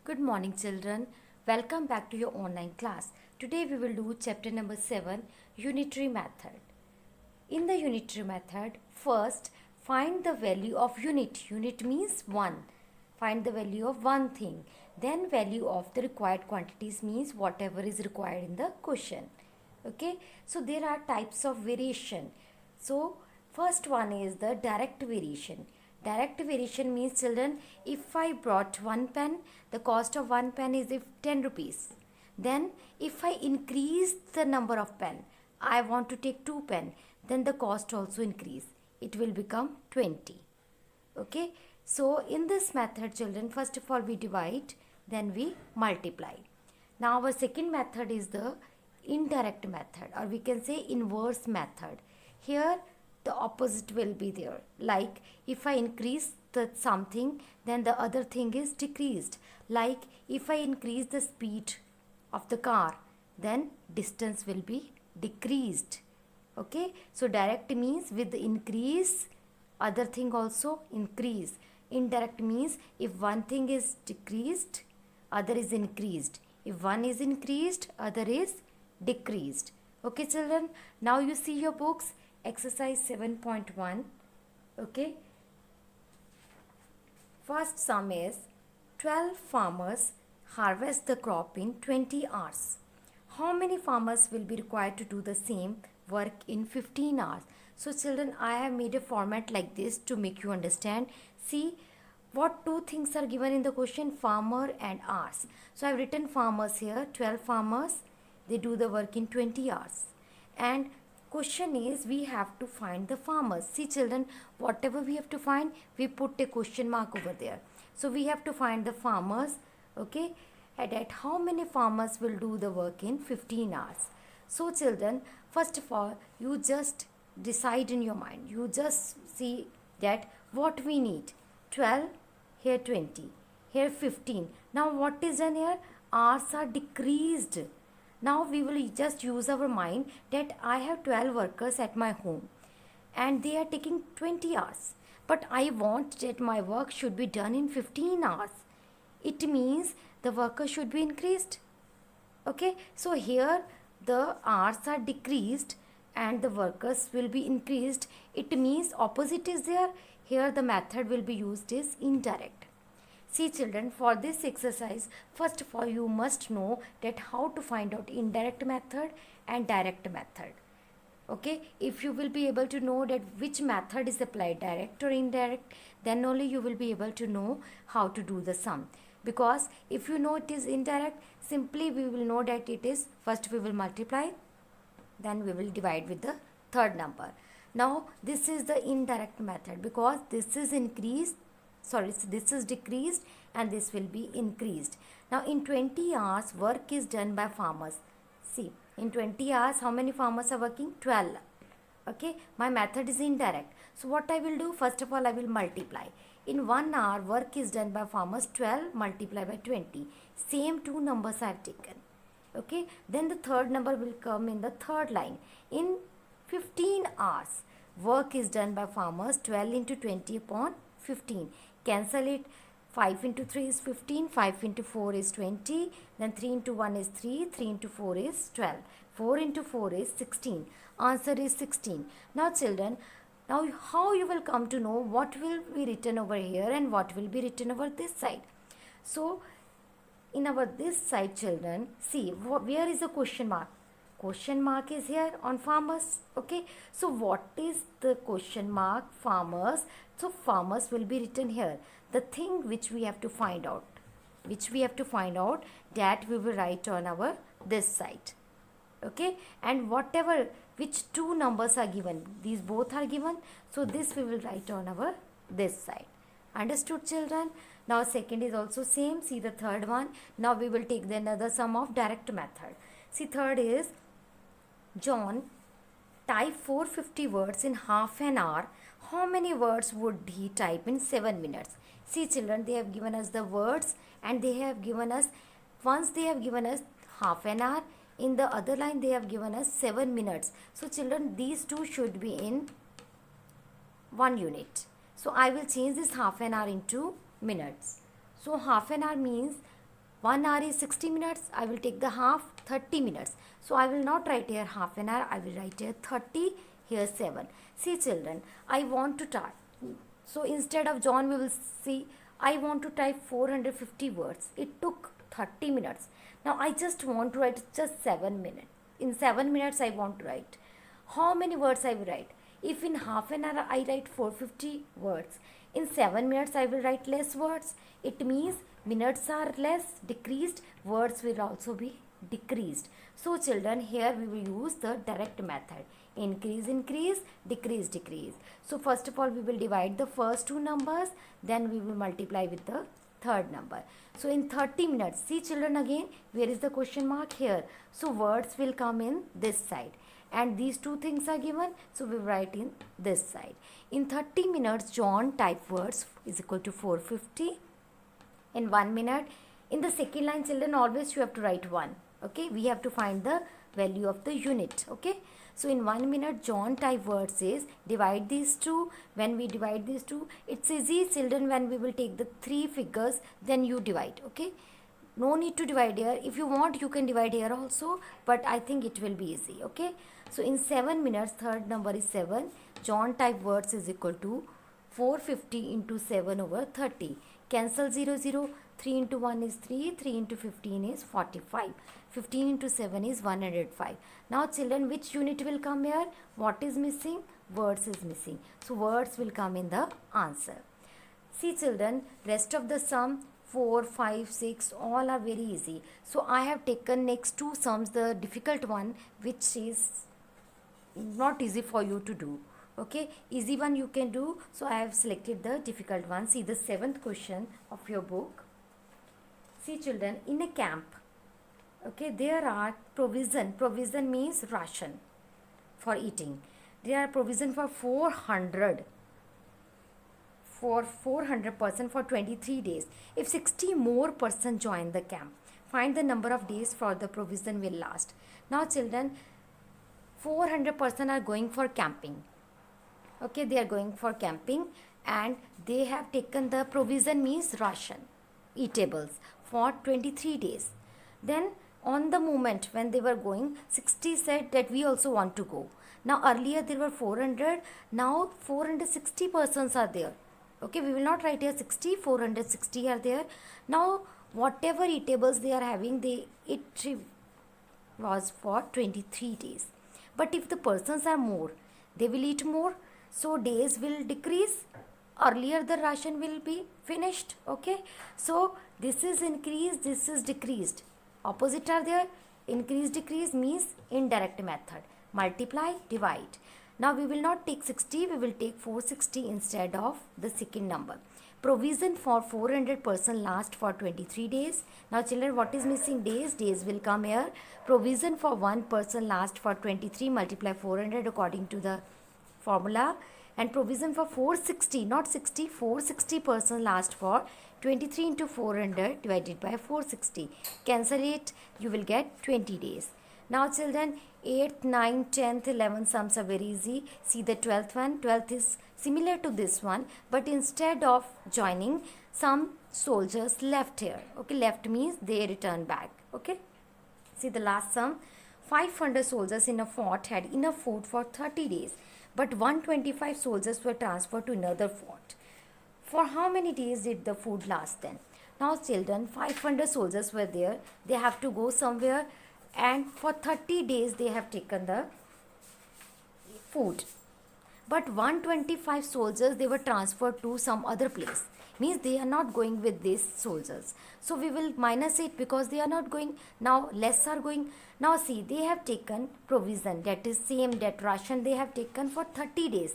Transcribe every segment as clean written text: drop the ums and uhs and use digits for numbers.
Good morning, children. Welcome back to your online class. Today we will do chapter number 7, unitary method. In the unitary method, first find the value of unit. Unit means 1. Find the value of one thing. Then value of the required quantities means whatever is required in the question. Okay, so there are types of variation. So first one is the direct variation. Direct variation means, children, if I brought one pen, the cost of one pen is if 10 rupees. Then if I increase the number of pen, I want to take two pen, then the cost also increase. It will become 20. Okay, so in this method, children, first of all we divide, then we multiply. Now our second method is the indirect method, or we can say inverse method. Here the opposite will be there. Like if I increase the something, then the other thing is decreased. Like if I increase the speed of the car, then distance will be decreased. Okay, so direct means with the increase, other thing also increase. Indirect means if one thing is decreased, other is increased. If one is increased, other is decreased. Okay, children, now you see your books, exercise 7.1. Okay, first sum is 12 farmers harvest the crop in 20 hours. How many farmers will be required to do the same work in 15 hours? So children, I have made a format like this to make you understand. See what two things are given in the question, farmer and hours. So I have written farmers here, 12 farmers, they do the work in 20 hours. And question is, we have to find the farmers. See children, whatever we have to find, we put a question mark over there. So we have to find the farmers. Okay, and at how many farmers will do the work in 15 hours. So children, first of all, you just decide in your mind. You just see that what we need. 12, here 20, here 15. Now what is done here? Hours are decreased. Now we will just use our mind that I have 12 workers at my home and they are taking 20 hours. But I want that my work should be done in 15 hours. It means the workers should be increased. Okay, so here the hours are decreased and the workers will be increased. It means opposite is there. Here the method will be used is indirect. See children, for this exercise, first of all you must know that how to find out indirect method and direct method. Okay, if you will be able to know that which method is applied, direct or indirect, then only you will be able to know how to do the sum. Because if you know it is indirect, simply we will know that it is, first we will multiply, then we will divide with the third number. Now this is the indirect method because this is increased, sorry, so this is decreased and this will be increased. Now in 20 hours work is done by farmers. See, in 20 hours how many farmers are working? 12. Okay, my method is indirect. So what I will do, first of all I will multiply. In 1 hour work is done by farmers, 12 multiplied by 20. Same two numbers I have taken. Okay, then the third number will come in the third line. In 15 hours work is done by farmers, 12 into 20 upon 15. Cancel it. 5 into 3 is 15, 5 into 4 is 20, then 3 into 1 is 3, 3 into 4 is 12, 4 into 4 is 16. Answer is 16. Now children, now how you will come to know what will be written over here and what will be written over this side. So in our this side children, see where is the question mark? Question mark is here on farmers. Okay, so what is the question mark? Farmers. So farmers will be written here. The thing which we have to find out, that we will write on our this side. Okay, and whatever which two numbers are given, these both are given, so this we will write on our this side. Understood children? Now second is also same. See the third one. Now we will take the another sum of direct method. See third is John type 450 words in half an hour. How many words would he type in 7 minutes? See children, they have given us the words and they have given us, once they have given us half an hour, in the other line they have given us 7 minutes. So children, these two should be in 1 unit. So I will change this half an hour into minutes. So half an hour means 1 hour is 60 minutes. I will take the half, 30 minutes. So I will not write here half an hour. I will write here 30, here 7. See children, I want to type. So instead of John, we will see, I want to type 450 words. It took 30 minutes. Now I just want to write just 7 minutes. In 7 minutes I want to write. How many words I will write? If in half an hour I write 450 words, in 7 minutes I will write less words. It means minutes are less, decreased, words will also be decreased. So children, here we will use the direct method. Increase, increase, decrease, decrease. So first of all we will divide the first two numbers, then we will multiply with the third number. So in 30 minutes, see children again, where is the question mark? Here. So words will come in this side. And these two things are given, so we write in this side. In 30 minutes, John type words is equal to 450. In 1 minute, in the second line children, always you have to write 1. Okay, we have to find the value of the unit. Okay, so in 1 minute, John type words is, divide these two. When we divide these two, it's easy children. When we will take the 3 figures, then you divide. Okay, no need to divide here. If you want, you can divide here also, but I think it will be easy. Okay, so in 7 minutes, third number is 7. John type words is equal to 450 into 7 over 30. Cancel 0, 0. 3 into 1 is 3. 3 into 15 is 45. 15 into 7 is 105. Now children, which unit will come here? What is missing? Words is missing. So words will come in the answer. See children, rest of the sum 4, 5, 6 all are very easy. So I have taken next two sums, the difficult one, which is not easy for you to do. Okay, easy one you can do. So I have selected the difficult one. See the 7th question of your book. See children, in a camp, okay, there are provision means ration for eating. There are provision for 400 person for 23 days. If 60 more person join the camp, find the number of days for the provision will last. Now children, 400 person are going for camping. Okay, they are going for camping and they have taken the provision means ration, eatables for 23 days. Then on the moment when they were going, 60 said that we also want to go. Now earlier there were 400, now 460 persons are there. Okay, we will not write here 60, 460 are there. Now whatever eatables they are having, it was for 23 days. But if the persons are more, they will eat more. So days will decrease. Earlier the ration will be finished. Okay, so this is increased, this is decreased. Opposite are there. Increase, decrease means indirect method. Multiply, divide. Now we will not take 60, we will take 460 instead of the second number. Provision for 400 person last for 23 days. Now children, what is missing? Days. Days will come here. Provision for one person last for 23, multiply 400 according to the formula. And provision for 460, not 60, 460 person last for 23 into 400 divided by 460. Cancel it, you will get 20 days. Now children, 8th, 9th, 10th, 11th sums are very easy. See the 12th one. 12th is similar to this one, but instead of joining, some soldiers left here. Okay, left means they return back. Okay, see the last sum. 500 soldiers in a fort had enough food for 30 days, but 125 soldiers were transferred to another fort. For how many days did the food last then? Now children, 500 soldiers were there. They have to go somewhere, and for 30 days they have taken the food. But 125 soldiers, they were transferred to some other place. Means they are not going with these soldiers. So we will minus it because they are not going. Now less are going. Now see, they have taken provision, that is same, that ration they have taken for 30 days.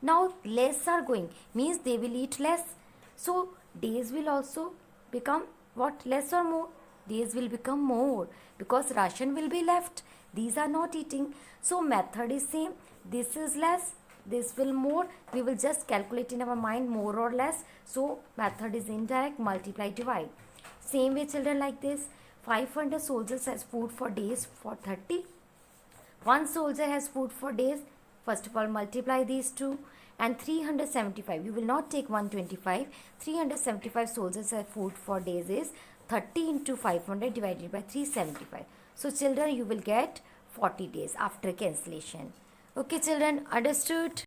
Now less are going, means they will eat less. So days will also become what? Less or more? Days will become more because ration will be left. These are not eating. So method is same. This is less, this will more. We will just calculate in our mind more or less. So method is indirect, multiply, divide. Same way children, like this. 500 soldiers has food for days for 30. One soldier has food for days. First of all, multiply these two. And 375, you will not take 125. 375 soldiers have food for days is 30 into 500 divided by 375. So children, you will get 40 days after cancellation. Okay children, understood?